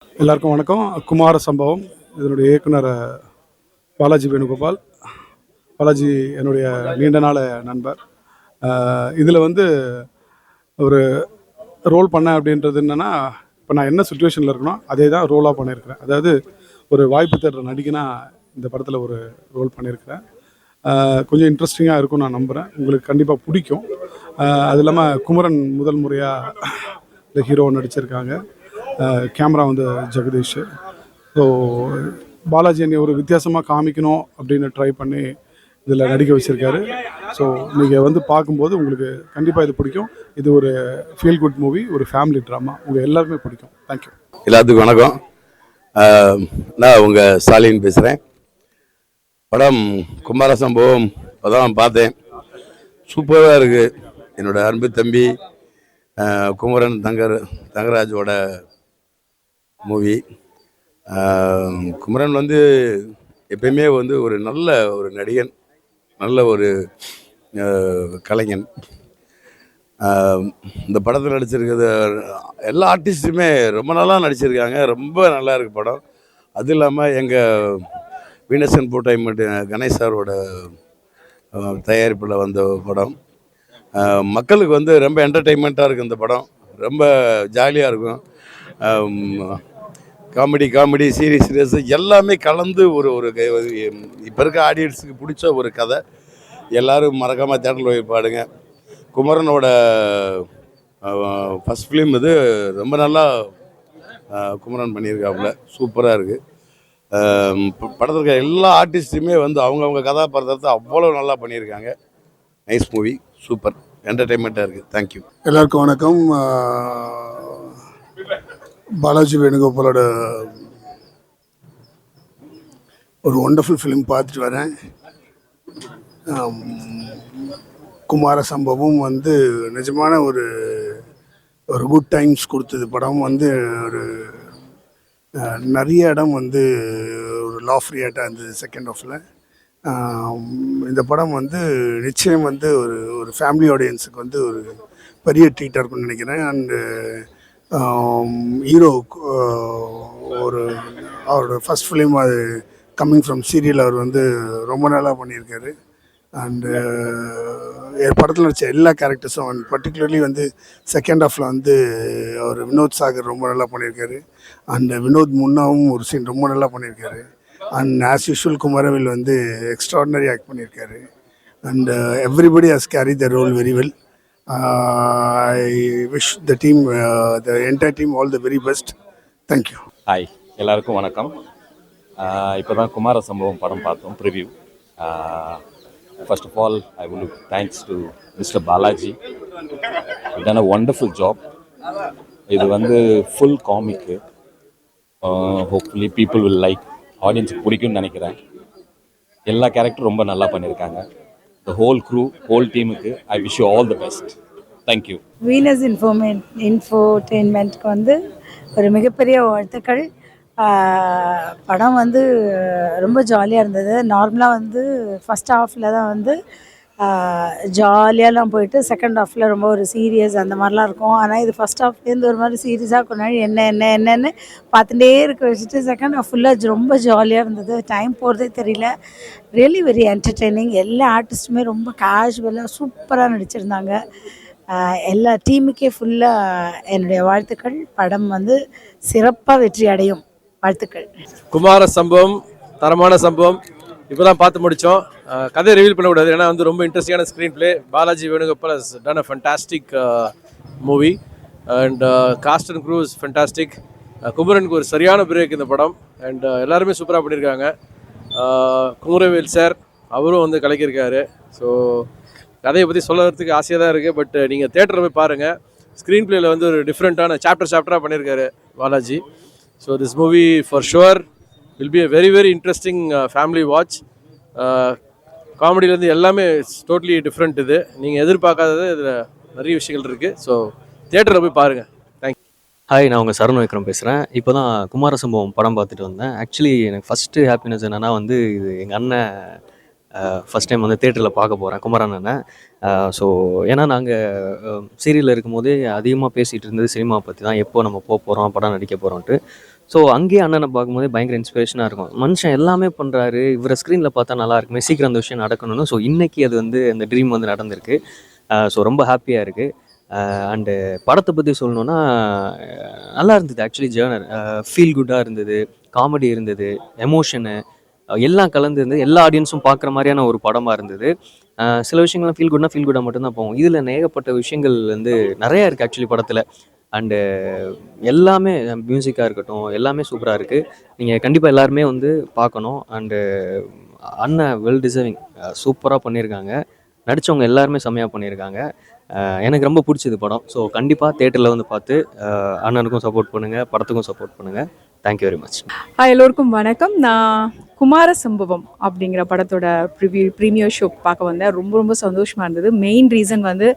எல்லாருக்கும் வணக்கம். குமார சம்பவம் இதனுடைய இயக்குனர் பாலாஜி வேணுகோபால். பாலாஜி என்னுடைய நீண்ட நாள் நண்பர். இதில் வந்து ஒரு ரோல் பண்ணேன் அப்படின்றது என்னென்னா, இப்போ நான் என்ன சுச்சுவேஷனில் இருக்கனோ அதே தான் ரோலாக பண்ணியிருக்கிறேன். அதாவது ஒரு வாய்ப்பு தேடுற நடிகனா இந்த படத்தில் ஒரு ரோல் பண்ணியிருக்கிறேன். கொஞ்சம் இன்ட்ரெஸ்டிங்காக இருக்கும்னு நான் நம்புகிறேன். உங்களுக்கு கண்டிப்பாக பிடிக்கும். அது இல்லாமல் குமரன் முதல் முறையாக இந்த ஹீரோ நடிச்சிருக்காங்க. கேமரா வந்து ஜெகதீஷ். ஸோ பாலாஜி என்னை ஒரு வித்தியாசமாக காமிக்கணும் அப்படின்னு ட்ரை பண்ணி இதில் நடிக்க வச்சுருக்காரு. ஸோ நீங்கள் வந்து பார்க்கும்போது உங்களுக்கு கண்டிப்பாக இது பிடிக்கும். இது ஒரு ஃபீல் குட் மூவி, ஒரு ஃபேமிலி ட்ராமா. உங்கள் எல்லாருமே பிடிக்கும். தேங்க்யூ. எல்லாத்துக்கும் வணக்கம். நான் உங்கள் ஸ்டாலின் பேசுகிறேன். படம் குமார சம்பவம் அதான் பார்த்தேன். சூப்பராக இருக்குது. என்னோடய அன்பு தம்பி குமரன் தங்கராஜோட மூவி. குமரன் வந்து எப்பயுமே வந்து ஒரு நல்ல ஒரு நடிகன், நல்ல ஒரு கலைஞன். இந்த படத்தில் நடிச்சிருக்கிறது எல்லா ஆர்டிஸ்ட்டுமே ரொம்ப நல்லா நடிச்சிருக்காங்க. ரொம்ப நல்லா இருக்குது படம். அது இல்லாமல் எங்கள் வீனஸ் என்டர்டைன்மெண்ட் கணேஷ் சாரோட தயாரிப்பில் வந்த படம். மக்களுக்கு வந்து ரொம்ப என்டர்டெயின்மெண்ட்டாக இருக்குது இந்த படம். ரொம்ப ஜாலியாக இருக்கும். காமெடி சீரியஸ் எல்லாமே கலந்து ஒரு இப்போ இருக்க ஆடியன்ஸுக்கு பிடிச்ச ஒரு கதை. எல்லோரும் மறக்காமல் தேட்டரில் போய் பாடுங்க. குமரனோட ஃபஸ்ட் ஃபிலிம் இது. ரொம்ப நல்லா குமரன் பண்ணியிருக்காப்புல. சூப்பராக இருக்குது. படத்தில் இருக்க எல்லா ஆர்டிஸ்ட்டுமே வந்து அவங்கவுங்க கதாபாத்திரத்தை அவ்வளோ நல்லா பண்ணியிருக்காங்க. நைஸ் மூவி, சூப்பர் என்டர்டெயின்மெண்ட்டாக இருக்குது. தேங்க்யூ. எல்லாருக்கும் வணக்கம். பாலாஜி வேணுகோபாலோட ஒரு ஒண்டர்ஃபுல் ஃபிலிம் பார்த்துட்டு வரேன். குமார சம்பவம் வந்து நிஜமான ஒரு குட் டைம்ஸ் கொடுத்தது. படம் வந்து ஒரு நிறைய இடம் வந்து ஒரு லா ஃப்ரீயாட்டாக இருந்தது செகண்ட் ஹாஃபில். இந்த படம் வந்து நிச்சயம் வந்து ஒரு ஃபேமிலி ஆடியன்ஸுக்கு வந்து ஒரு பெரிய ட்ரீட்டாக இருக்கும்னு நினைக்கிறேன். அண்டு ஹீரோ ஒரு அவரோட ஃபஸ்ட் ஃபிலிம், அது கம்மிங் ஃப்ரம் சீரியல், அவர் வந்து ரொம்ப நல்லா பண்ணியிருக்காரு. அண்டு படத்தில் நடித்த எல்லா கேரக்டர்ஸும், அண்ட் பர்டிகுலர்லி வந்து செகண்ட் ஹாஃபில் வந்து அவர் வினோத் சாகர் ரொம்ப நல்லா பண்ணியிருக்காரு. அண்டு வினோத் முன்னாவும் ஒரு சீன் ரொம்ப நல்லா பண்ணியிருக்காரு. அண்ட் ஆஸ் யூஷுவல் குமரவேல் வந்து எக்ஸ்ட்ராடினரி ஆக்ட் பண்ணியிருக்காரு. And everybody has carry the role very well. I wish the team, the entire team, all the very best. Thank you. Hi, எல்லாருக்கும் வணக்கம். இப்போ தான் குமார சம்பவம் படம் பார்த்தோம், preview. First of all I will thanks to mister Balaji. Done a wonderful job. இது வந்து full comic. Hopefully people will like. ஆடியன்ஸுக்கு பிடிக்கும்னு நினைக்கிறேன். எல்லா கேரக்டரும் ரொம்ப நல்லா பண்ணியிருக்காங்க. The whole crew, whole teamக்கு I wish you all the best. Thank you. Venus இன்ஃபோடெயின்மெண்ட்க்கு வந்து ஒரு மிகப்பெரிய வாழ்த்துக்கள். படம் வந்து ரொம்ப ஜாலியாக இருந்தது. நார்மலாக வந்து ஃபஸ்ட் ஹாஃபில் தான் வந்து ஜாலியாலாம் போயிட்டு செகண்ட் ஹாஃபில் ரொம்ப ஒரு சீரியஸ் அந்த மாதிரிலாம் இருக்கும். ஆனால் இது ஃபஸ்ட் ஹாஃப்லேருந்து ஒரு மாதிரி சீரியஸாக கொண்டாடி என்னென்னு பார்த்துட்டே இருக்க வச்சுட்டு செகண்ட் ஹாஃப் ஃபுல்லாக ரொம்ப ஜாலியாக இருந்தது. டைம் போகிறதே தெரியல. Really very entertaining. எல்லா ஆர்டிஸ்ட்டுமே ரொம்ப கேஷுவலாக சூப்பராக நடிச்சிருந்தாங்க. எல்லா டீமுக்கே ஃபுல்லாக என்னுடைய வாழ்த்துக்கள். படம் வந்து சிறப்பாக வெற்றி அடையும். வாழ்த்துக்கள். குமார சம்பவம் தரமான சம்பவம். இப்போ தான் பார்த்து முடித்தோம். கதையை ரிவீல் பண்ணக்கூடாது, ஏன்னா வந்து ரொம்ப இன்ட்ரெஸ்டிங்கான screenplay. Balaji Venugopal has done a fantastic movie. And cast and crew is fantastic. குமரனுக்கு ஒரு சரியான பிரேக் இந்த படம். அண்ட் எல்லாருமே சூப்பராக பண்ணியிருக்காங்க. குமரவேல் சார் அவரும் வந்து கலக்கியிருக்காரு. ஸோ கதையை பற்றி சொல்கிறதுக்கு ஆசையாக தான் இருக்குது. பட் நீங்கள் தேட்டரில் போய் பாருங்கள். ஸ்க்ரீன் பிளேயில் வந்து ஒரு டிஃப்ரெண்ட்டான சாப்டராக பண்ணியிருக்காரு Balaji. So this movie for sure will be a very very interesting family watch. காமெடியிலேருந்து எல்லாமே டோட்டலி டிஃப்ரெண்ட். இது நீங்கள் எதிர்பார்க்காதது இதில் நிறைய விஷயங்கள் இருக்குது. ஸோ தியேட்டரில் போய் பாருங்கள். தேங்க்யூ. ஹாய், நான் உங்கள் சரண் விக்ரம் பேசுகிறேன். இப்போ தான் குமார சம்பவம் படம் பார்த்துட்டு வந்தேன். ஆக்சுவலி எனக்கு ஃபஸ்ட்டு ஹாப்பினஸ் என்னென்னா வந்து இது எங்கள் அண்ணன் ஃபஸ்ட் டைம் வந்து தேட்டரில் பார்க்க போகிறேன், குமரன் அண்ணன். ஸோ ஏன்னா நாங்கள் சீரியலில் இருக்கும்போதே அதிகமாக பேசிகிட்டு இருந்தது சினிமா பற்றி தான், எப்போ நம்ம போக போகிறோம், படம் நடிக்க போகிறோன்ட்டு. ஸோ அங்கேயே அண்ணனை பார்க்கும்போது பயங்கர இன்ஸ்பிரேஷனாக இருக்கும். மனுஷன் எல்லாமே பண்ணுறாரு, இவரை ஸ்க்ரீனில் பார்த்தா நல்லா இருக்குமே, சீக்கிரம் அந்த விஷயம் நடக்கணும்னு. ஸோ இன்றைக்கி அது வந்து அந்த ட்ரீம் வந்து நடந்திருக்கு. ஸோ ரொம்ப ஹாப்பியாக இருக்குது. அண்டு படத்தை பற்றி சொல்லணுன்னா நல்லா இருந்தது. ஆக்சுவலி ஜேர்னர் ஃபீல் குட்டாக இருந்தது, காமெடி இருந்தது, எமோஷனு எல்லாம் கலந்து இருந்தது. எல்லா ஆடியன்ஸும் பார்க்குற மாதிரியான ஒரு படமாக இருந்தது. சில விஷயங்கள்லாம் ஃபீல் குட்னா ஃபீல் குட்டாக மட்டும்தான் போகும். இதில் ஏகப்பட்ட விஷயங்கள் வந்து நிறையா இருக்குது ஆக்சுவலி படத்தில். அண்டு எல்லாமே மியூசிக்காக இருக்கட்டும், எல்லாமே சூப்பராக இருக்குது. நீங்கள் கண்டிப்பாக எல்லாருமே வந்து பார்க்கணும். அண்டு அண்ணன் வெல் டிசர்விங், சூப்பராக பண்ணியிருக்காங்க. நடித்தவங்க எல்லாருமே செம்மையாக பண்ணியிருக்காங்க. எனக்கு ரொம்ப பிடிச்சது படம். ஸோ கண்டிப்பாக தேட்டரில் வந்து பார்த்து அண்ணனுக்கும் சப்போர்ட் பண்ணுங்கள், படத்துக்கும் சப்போர்ட் பண்ணுங்கள். Thank you very much. ஹாய், எல்லோருக்கும் வணக்கம். நான் குமார சம்பவம் அப்படிங்கிற படத்தோட ப்ரீமியர் ஷோ பார்க்க வந்தேன். ரொம்ப ரொம்ப சந்தோஷமாக இருந்தது. மெயின் ரீசன் வந்து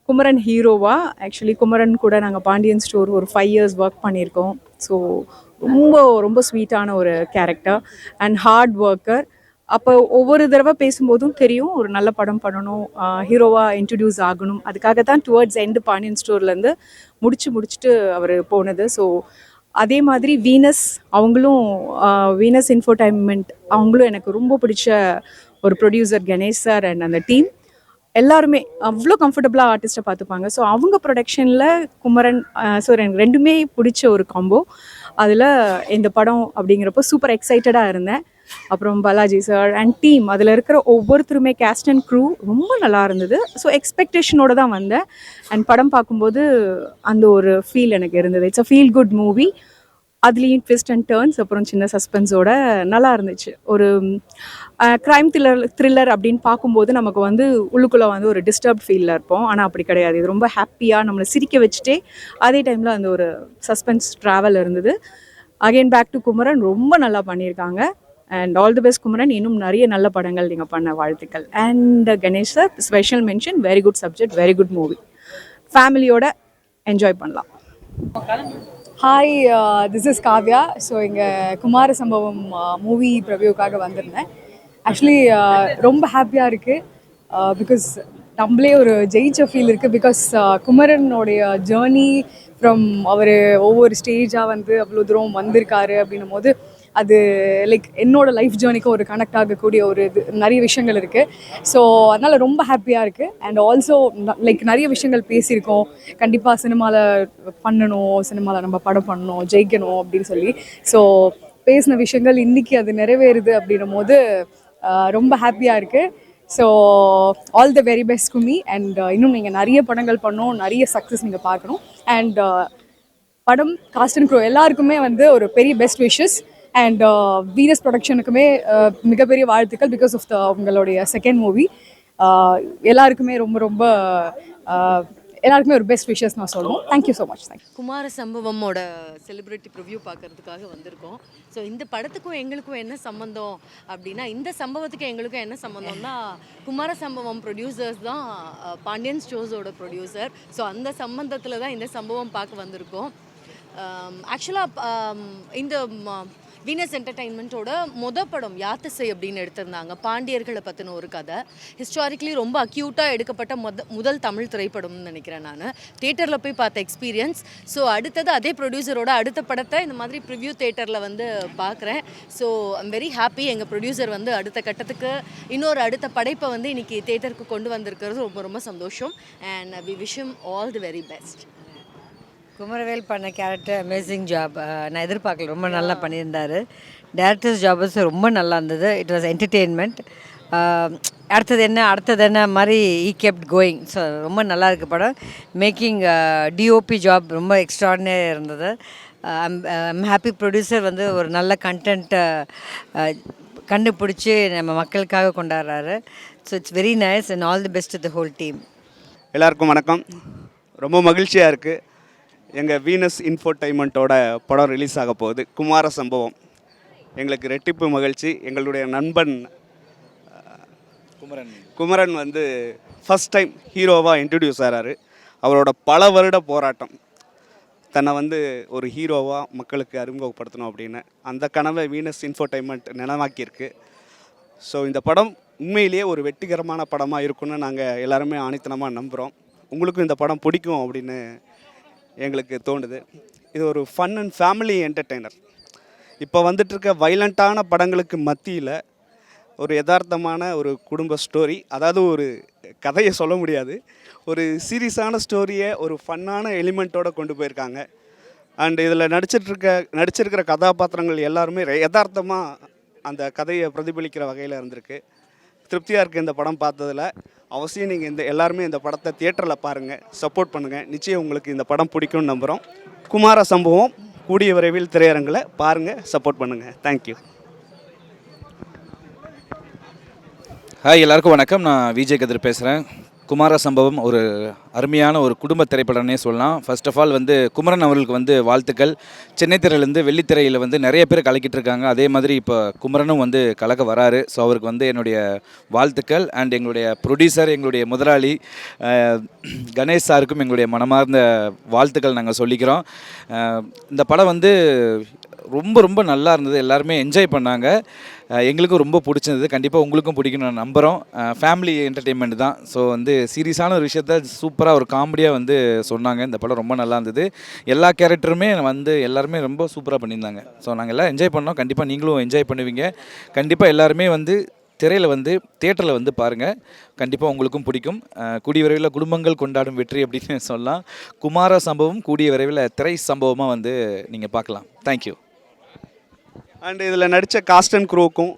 குமரன் ஹீரோவா. ஆக்சுவலி குமரன் கூட நாங்கள் பாண்டியன் ஸ்டோர் ஒரு 5 years ஒர்க் பண்ணியிருக்கோம். ஸோ ரொம்ப ரொம்ப ஸ்வீட்டான ஒரு கேரக்டர் அண்ட் ஹார்ட் ஒர்க்கர். அப்போ ஒவ்வொரு தடவை பேசும்போதும் தெரியும் ஒரு நல்ல படம் பண்ணணும், ஹீரோவாக இன்ட்ரடியூஸ் ஆகணும். அதுக்காக தான் டுவர்ட்ஸ் எண்டு பாண்டியன் ஸ்டோர்லேருந்து முடிச்சுட்டு அவர் போனது. ஸோ அதே மாதிரி அவங்களும் வீனஸ் இன்ஃபோடைன்மெண்ட் அவங்களும் எனக்கு ரொம்ப பிடிச்ச ஒரு ப்ரொடியூசர் கணேஷ் சார் அண்ட் அந்த டீம் எல்லாருமே அவ்வளோ கம்ஃபர்டபுளாக ஆர்டிஸ்ட்டை பார்த்துப்பாங்க. ஸோ அவங்க ப்ரொடக்ஷனில் குமரன் ஸோ எனக்கு ரெண்டுமே பிடிச்ச ஒரு காம்போ. அதில் இந்த படம் அப்படிங்கிறப்போ சூப்பர் எக்ஸைட்டடாக இருந்தேன். அப்புறம் பாலாஜி சார் அண்ட் டீம், அதில் இருக்கிற ஒவ்வொருத்தருமே கேஸ்ட் அண்ட் க்ரூ ரொம்ப நல்லா இருந்தது. ஸோ எக்ஸ்பெக்டேஷனோடு தான் வந்தேன். அண்ட் படம் பார்க்கும்போது அந்த ஒரு ஃபீல் எனக்கு இருந்தது. It's a feel good movie. அதுலேயும் ட்விஸ்ட் அண்ட் டேர்ன்ஸ், அப்புறம் சின்ன சஸ்பென்ஸோட நல்லா இருந்துச்சு. ஒரு க்ரைம் த்ரில்லர் அப்படின்னு பார்க்கும்போது நமக்கு வந்து உள்ளுக்குள்ளே வந்து ஒரு டிஸ்டர்ப் ஃபீலில் இருப்போம். ஆனால் அப்படி கிடையாது. இது ரொம்ப ஹாப்பியாக நம்மளை சிரிக்க வச்சுட்டே அதே டைமில் அந்த ஒரு சஸ்பென்ஸ் ட்ராவல் இருந்தது. அகெயின் பேக் டு குமரன் ரொம்ப நல்லா பண்ணியிருக்காங்க. And all the best Kumaran. இன்னும் நிறைய நல்ல படங்கள் நீங்கள் பண்ண வாழ்த்துக்கள். And Ganesh sir special mention. Very good subject, very good movie. ஃபேமிலியோட என்ஜாய் பண்ணலாம். Hi, this is Kavya. So இங்கே குமார சம்பவம் மூவி ப்ரிவ்யூக்காக வந்திருந்தேன். ஆக்சுவலி ரொம்ப ஹாப்பியாக இருக்குது. பிகாஸ் நம்மளே ஒரு ஜெயிச்ச ஃபீல் இருக்குது. பிகாஸ் குமரனுடைய ஜேர்னி ஃப்ரம் அவர் ஒவ்வொரு ஸ்டேஜாக வந்து அவ்வளோ தூரம் வந்திருக்காரு அப்படின்னும் போது அது லைக் என்னோடய லைஃப் ஜேர்னிக்கும் ஒரு கனெக்ட் ஆகக்கூடிய ஒரு நிறைய விஷயங்கள் இருக்குது. ஸோ அதனால் ரொம்ப ஹாப்பியாக இருக்குது. அண்ட் ஆல்சோ லைக் நிறைய விஷயங்கள் பேசியிருக்கோம். கண்டிப்பாக சினிமாவில் பண்ணணும், சினிமாவில் நம்ம படம் பண்ணணும், ஜெயிக்கணும் அப்படின்னு சொல்லி. ஸோ பேசின விஷயங்கள் இன்றைக்கி அது நிறைவேறுது அப்படின்னும் போது ரொம்ப ஹாப்பியாக இருக்குது. So all the very best to me. And இன்னும் நீங்கள் நிறைய படங்கள் பண்ணணும், நிறைய சக்ஸஸ் நீங்கள் பார்க்கணும். அண்ட் படம் காஸ்ட் அண்ட் க்ரூ எல்லாருக்குமே வந்து ஒரு பெரிய பெஸ்ட் விஷஸ். அண்ட் வீனஸ் ப்ரொடக்ஷனுக்குமே மிகப்பெரிய வாழ்த்துக்கள். பிகாஸ் ஆஃப் உங்களுடைய செகண்ட் மூவி. எல்லாருக்குமே ரொம்ப ரொம்ப எல்லாருக்குமே ஒரு பெஸ்ட் விஷஸ் நான் சொல்லுவோம். Thank you so much. குமார சம்பவமோட செலிப்ரிட்டி ப்ரிவ்யூ பார்க்கறதுக்காக வந்திருக்கோம். ஸோ இந்த படத்துக்கும் எங்களுக்கும் என்ன சம்மந்தம் அப்படின்னா, இந்த சம்பவத்துக்கு எங்களுக்கும் என்ன சம்மந்தம்னா, குமார சம்பவம் ப்ரொடியூசர்ஸ் தான் பாண்டியன் ஸ்டோர்ஸோட ப்ரொடியூசர். ஸோ அந்த சம்பந்தத்தில் தான் இந்த சம்பவம் பார்க்க வந்திருக்கோம். ஆக்சுவலாக இந்த வீனஸ் என்டர்டெயின்மெண்ட்டோட படம் யாத்திசை அப்படின்னு எடுத்திருந்தாங்க. பாண்டியர்களை பற்றின ஒரு கதை. ஹிஸ்டாரிக்கலி ரொம்ப அக்யூட்டாக எடுக்கப்பட்ட முதல் தமிழ் திரைப்படம்னு நினைக்கிறேன் நான். தியேட்டரில் போய் பார்த்த எக்ஸ்பீரியன்ஸ். ஸோ அடுத்தது அதே ப்ரொடியூசரோட அடுத்த படத்தை இந்த மாதிரி ப்ரிவ்யூ தியேட்டரில் வந்து பார்க்குறேன். So I'm very happy. எங்கள் ப்ரொடியூசர் வந்து அடுத்த கட்டத்துக்கு அடுத்த படைப்பை வந்து இன்றைக்கி தியேட்டருக்கு கொண்டு வந்திருக்கிறது ரொம்ப ரொம்ப சந்தோஷம். And we wish him all the very best. Kumaravel பண்ண கேரக்டர் அமேசிங் ஜாப். நான் எதிர்பார்க்கல, ரொம்ப நல்லா பண்ணியிருந்தார். டேரக்டர்ஸ் ஜாபஸ் ரொம்ப நல்லா இருந்தது. It was entertainment. அடுத்தது என்ன மாதிரி ஈ கெப்ட் கோயிங். ஸோ ரொம்ப நல்லா இருக்குது படம். மேக்கிங் டிஓபி ஜாப் ரொம்ப எக்ஸ்ட்ராடினரியாக இருந்தது. I'm happy. ப்ரொடியூசர் வந்து ஒரு நல்ல கண்டென்ட்டை கண்டுபிடிச்சி நம்ம மக்களுக்காக கொண்டாடுறாரு. So it's very nice and all the best to the whole team. எல்லாருக்கும் வணக்கம். ரொம்ப மகிழ்ச்சியாக இருக்குது. எங்கள் வீனஸ் இன்ஃபோடைன்மெண்ட்டோட படம் ரிலீஸ் ஆக போகுது, குமார சம்பவம். எங்களுக்கு ரெட்டிப்பு மகிழ்ச்சி. எங்களுடைய நண்பன் குமரன் வந்து ஃபஸ்ட் டைம் ஹீரோவாக இன்ட்ரடியூஸ் ஆகிறாரு. அவரோட பல வருட போராட்டம், தன்னை வந்து ஒரு ஹீரோவாக மக்களுக்கு அறிமுகப்படுத்தணும் அப்படின்னு அந்த கனவை வீனஸ் இன்ஃபோடைன்மெண்ட் நினைவாக்கியிருக்கு. ஸோ இந்த படம் உண்மையிலேயே ஒரு வெற்றிகரமான படமாக இருக்குன்னு நாங்கள் எல்லாருமே ஆணித்தனமாக நம்புகிறோம். உங்களுக்கும் இந்த படம் பிடிக்கும் அப்படின்னு எங்களுக்கு தோணுது. இது ஒரு ஃபன் அண்ட் ஃபேமிலி என்டர்டெய்னர். இப்போ வந்துட்டுருக்க வைலண்ட்டான படங்களுக்கு மத்தியில் ஒரு யதார்த்தமான ஒரு குடும்ப ஸ்டோரி, அதாவது ஒரு கதையை சொல்ல முடியாது, ஒரு சீரியஸான ஸ்டோரியை ஒரு ஃபன்னான எலிமெண்ட்டோடு கொண்டு போயிருக்காங்க. அண்ட் இதில் நடிச்சிருக்கிற கதாபாத்திரங்கள் எல்லாருமே யதார்த்தமாக அந்த கதையை பிரதிபலிக்கிற வகையில் இருந்திருக்கு. திருப்தியாக இருக்குது இந்த படம் பார்த்ததில். அவசியம் நீங்கள் எல்லாருமே இந்த படத்தை தியேட்டரில் பாருங்கள், சப்போர்ட் பண்ணுங்கள். நிச்சயம் உங்களுக்கு இந்த படம் பிடிக்கும்னு நம்புகிறோம். குமார சம்பவம் கூடிய விரைவில் திரையரங்கில் பாருங்கள், சப்போர்ட் பண்ணுங்கள். தேங்க்யூ. ஹாய், எல்லாருக்கும் வணக்கம். நான் விஜய் கதிர் பேசுகிறேன். குமார சம்பவம் ஒரு அருமையான ஒரு குடும்ப திரைப்படம்னே சொல்லலாம். ஃபர்ஸ்ட் ஆஃப் ஆல் குமரன் அவர்களுக்கு வாழ்த்துக்கள். சென்னை திரையிலேருந்து வெள்ளித்திரையில் நிறைய பேர் கலக்கிட்டு இருக்காங்க. அதே மாதிரி இப்போ குமரனும் கலக்க வராரு. ஸோ அவருக்கு என்னுடைய வாழ்த்துக்கள். அண்ட் எங்களுடைய ப்ரொடியூசர், எங்களுடைய முதலாளி கணேஷ் சாருக்கும் எங்களுடைய மனமார்ந்த வாழ்த்துக்கள் நாங்கள் சொல்லிக்கிறோம். இந்த படம் ரொம்ப ரொம்ப நல்லா இருந்தது. எல்லாருமே என்ஜாய் பண்ணாங்க. எங்களுக்கும் ரொம்ப பிடிச்சிருந்தது. கண்டிப்பாக உங்களுக்கும் பிடிக்கும்னு நான் நம்புகிறோம். ஃபேமிலி என்டர்டெயின்மெண்ட் தான். ஸோ சீரியஸான ஒரு விஷயத்த சூப்பராக ஒரு காமெடியாக சொன்னாங்க. இந்த படம் ரொம்ப நல்லா இருந்தது. எல்லா கேரக்டருமே எல்லாருமே ரொம்ப சூப்பராக பண்ணியிருந்தாங்க. ஸோ நாங்கள் எல்லாம் என்ஜாய் பண்ணோம். கண்டிப்பாக நீங்களும் என்ஜாய் பண்ணுவீங்க. கண்டிப்பாக எல்லாருமே திரையில் தியேட்டரில் பாருங்கள். கண்டிப்பாக உங்களுக்கும் பிடிக்கும். கூடிய விரைவில் குடும்பங்கள் கொண்டாடும் வெற்றி அப்படின்னு சொல்லலாம். குமார சம்பவம் கூடிய விரைவில் திரை சம்பவமாக நீங்கள் பார்க்கலாம். தேங்க்யூ. அண்ட் இதில் நடித்த காஸ்ட் அண்ட் க்ரூக்கும்,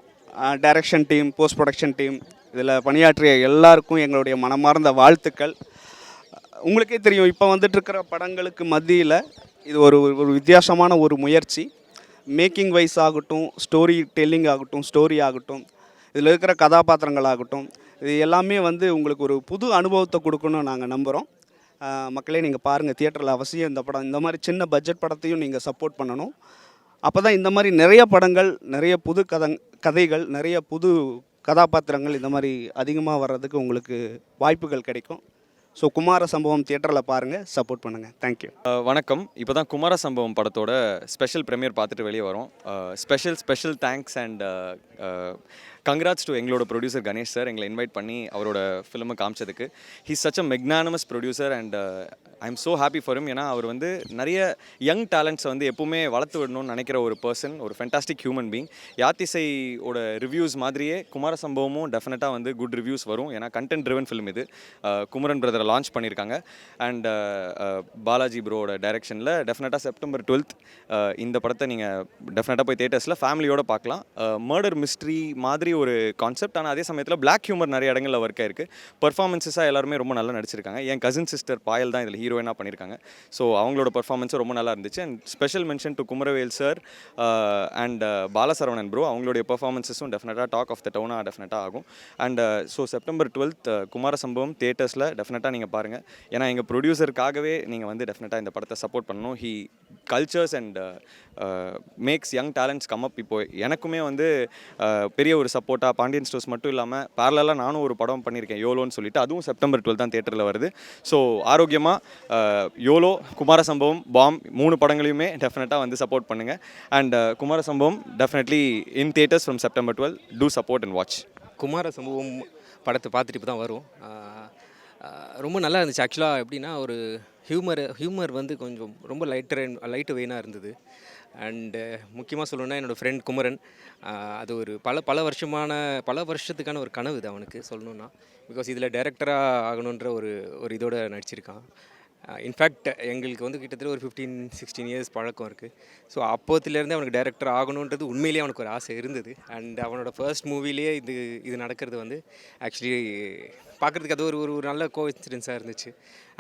direction team, post production team, இதில் பணியாற்றிய எல்லாருக்கும் எங்களுடைய மனமார்ந்த வாழ்த்துக்கள். உங்களுக்கே தெரியும், இப்போ வந்துட்டுருக்கிற படங்களுக்கு மத்தியில் இது ஒரு வித்தியாசமான ஒரு முயற்சி. மேக்கிங் வைஸ் ஆகட்டும், ஸ்டோரி டெல்லிங் ஆகட்டும், ஸ்டோரி ஆகட்டும், இதில் இருக்கிற கதாபாத்திரங்கள் ஆகட்டும், இது எல்லாமே உங்களுக்கு ஒரு புது அனுபவத்தை கொடுக்கணும்னு நாங்கள் நம்புகிறோம். மக்களே, நீங்கள் பாருங்கள், தியேட்டரில் அவசியம் இந்த படம். இந்த மாதிரி சின்ன பட்ஜெட் படத்தையும் நீங்கள் சப்போர்ட் பண்ணணும். அப்போ தான் இந்த மாதிரி நிறைய படங்கள், நிறைய புது கதைகள், நிறைய புது கதாபாத்திரங்கள் இந்த மாதிரி அதிகமாக வர்றதுக்கு உங்களுக்கு வாய்ப்புகள் கிடைக்கும். ஸோ குமார சம்பவம் தியேட்டரில் பாருங்கள், சப்போர்ட் பண்ணுங்கள். தேங்க்யூ. வணக்கம். இப்போ தான் குமார சம்பவம் படத்தோட ஸ்பெஷல் ப்ரீமியர் பார்த்துட்டு வெளியே வரோம். Special thanks and congrats to எங்களோட ப்ரொடியூசர் கணேஷ் சார், எங்களை இன்வைட் பண்ணி அவரோட ஃபிலிமை காமிச்சதுக்கு. He's such a magnanimous producer and I am so happy for him. ஏன்னா அவர் நிறைய யங் டேலண்ட்ஸை எப்பவுமே வளர்த்து விடணும்னு நினைக்கிற ஒரு பர்சன், ஒரு ஃபென்டாஸ்டிக் ஹியூமன் பீங். யாத்திசையோட ரிவ்யூஸ் மாதிரியே குமார சம்பவமும் டெஃபினட்டாக குட் ரிவ்யூஸ் வரும். ஏன்னா கண்டென்ட் ட்ரிவன் ஃபிலிம் இது. குமரன் பிரதரை லான்ச் பண்ணியிருக்காங்க. அண்ட் பாலாஜி ப்ரோவோட டைரக்ஷனில் டெஃபினட்டாக செப்டம்பர் 12th இந்த படத்தை நீங்கள் டெஃபினட்டாக போய் தியேட்டர்ஸில் ஃபேமிலியோடு பார்க்கலாம். மர்டர் மிஸ்ட்ரி மாதிரி ஒரு கான்செப்ட். ஆனால் அதே சமயத்தில் பிளாக் ஹியூமர் நிறைய இடங்களில் ஒர்க் ஆயிருக்கு. பர்ஃபார்மன்ஸஸாக எல்லாருமே ரொம்ப நல்லா நடிச்சிருக்காங்க. என் கசின் சிஸ்டர் பாயல் தான் இதில் ஹீரோயினாக பண்ணியிருக்காங்க. ஸோ அவங்களோட பர்ஃபார்மன்ஸும் ரொம்ப நல்லா இருந்துச்சு. And special mention to Kumaravel sir and Bala Saravanan bro. அவங்களுடைய பர்ஃபார்மன்ஸஸும் டெஃபினட்டாக டாக் ஆஃப் த டவுனாக டெஃபினட்டாக ஆகும். And so September 12th Kumara சம்பவம் தியேட்டர்ஸில் டெஃபினட்டாக நீங்கள் பாருங்கள். ஏன்னா எங்கள் ப்ரொடியூசருக்காகவே நீங்கள் டெஃபினட்டாக இந்த படத்தை சப்போர்ட் பண்ணணும். He cultures and makes young talents come up. இப்போ எனக்குமே பெரிய ஒரு சப்போர்ட்டாக பாண்டியன் ஸ்டோர்ஸ் மட்டும் இல்லாமல் பேரலாக நானும் ஒரு படம் பண்ணியிருக்கேன், யோலோன்னு சொல்லிட்டு. அதுவும் செப்டம்பர் 12 தான் தியேட்டரில் வருது. ஸோ ஆரோக்கியமாக யோலோ, குமார சம்பவம், பாம் 3 படங்களையுமே டெஃபினட்டாக சப்போர்ட் பண்ணுங்கள். And Kumara Sambavam definitely in theatres from September 12. Do support and watch. Kumara Sambavam படத்தை பார்த்துட்டு இப்போ தான் வரும். ரொம்ப நல்லா இருந்துச்சு. ஆக்சுவலாக எப்படின்னா, ஒரு ஹியூமர் கொஞ்சம் ரொம்ப லைட்டு வெயினாக இருந்தது. அண்டு முக்கியமாக சொல்லணுன்னா, என்னோடய ஃப்ரெண்ட் குமரன், அது ஒரு பல வருஷத்துக்கான ஒரு கனவு இது அவனுக்கு சொல்லணுன்னா. பிகாஸ் இதில் டைரக்டராக ஆகணுன்ற ஒரு இதோட நடிச்சிருக்கான். இன்ஃபேக்ட் எங்களுக்கு கிட்டத்தட்ட ஒரு 15-16 இயர்ஸ் பழக்கம் இருக்குது. ஸோ அப்போத்துலேருந்தே அவனுக்கு டைரக்டர் ஆகணுன்றது உண்மையிலேயே அவனுக்கு ஒரு ஆசை இருந்தது. அண்ட் அவனோட ஃபர்ஸ்ட் மூவிலேயே இது நடக்கிறது ஆக்சுவலி பார்க்குறதுக்கு அது ஒரு நல்ல கோஇன்சிடென்ஸாக இருந்துச்சு.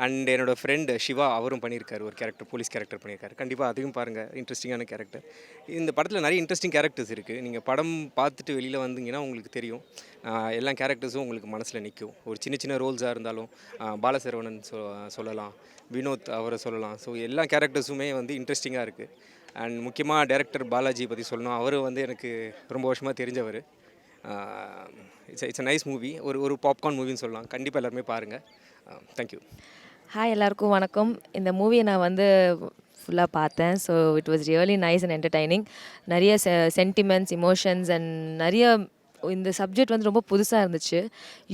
அண்ட் என்னோடய ஃப்ரெண்ட் சிவா, அவரும் பண்ணியிருக்காரு ஒரு கேரக்டர், போலீஸ் கேரக்டர் பண்ணியிருக்காரு. கண்டிப்பாக அதையும் பாருங்கள், இன்ட்ரெஸ்டிங்கான கேரக்டர். இந்த படத்தில் நிறைய இன்ட்ரெஸ்டிங் கேரக்டர்ஸ் இருக்குது. நீங்கள் படம் பார்த்துட்டு வெளியில் வந்தீங்கன்னா உங்களுக்கு தெரியும். எல்லா கேரக்டர்ஸும் உங்களுக்கு மனசில் நிற்கும். ஒரு சின்ன ரோல்ஸாக இருந்தாலும் பாலசரவணன் சொல்லலாம், வினோத் அவரை சொல்லலாம். ஸோ எல்லா கேரக்டர்ஸுமே இன்ட்ரெஸ்டிங்காக இருக்குது. அண்ட் முக்கியமாக டைரக்டர் பாலாஜி பற்றி சொல்லணும். அவர் எனக்கு ரொம்ப வருஷமாக தெரிஞ்சவர். It's a nice movie. ஒரு பாப்கார்ன் மூவின்னு சொல்லலாம். கண்டிப்பாக எல்லாருமே பாருங்கள். தேங்க்யூ. ஹாய், எல்லாருக்கும் வணக்கம். இந்த மூவியை நான் ஃபுல்லாக பார்த்தேன். So it was really nice and entertaining. நிறைய சென்டிமெண்ட்ஸ், இமோஷன்ஸ் அண்ட் நிறைய இந்த சப்ஜெக்ட் வந்து ரொம்ப புதுசாக இருந்துச்சு.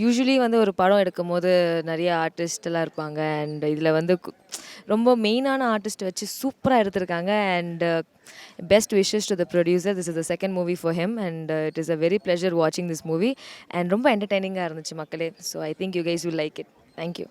யூஸ்வலி வந்து ஒரு படம் எடுக்கும்போது நிறைய ஆர்டிஸ்ட்லாம் இருப்பாங்க அண்ட் இதில் வந்து ரொம்ப மெயினான ஆர்டிஸ்ட் வச்சு சூப்பராக எடுத்திருக்காங்க and best wishes to the producer. This is the second movie for him and it is a very pleasure வாட்சிங் திஸ் மூவி அண்ட் ரொம்ப என்டர்டைனிங்காக இருந்துச்சு மக்களே. So I think you guys will like it. Thank you.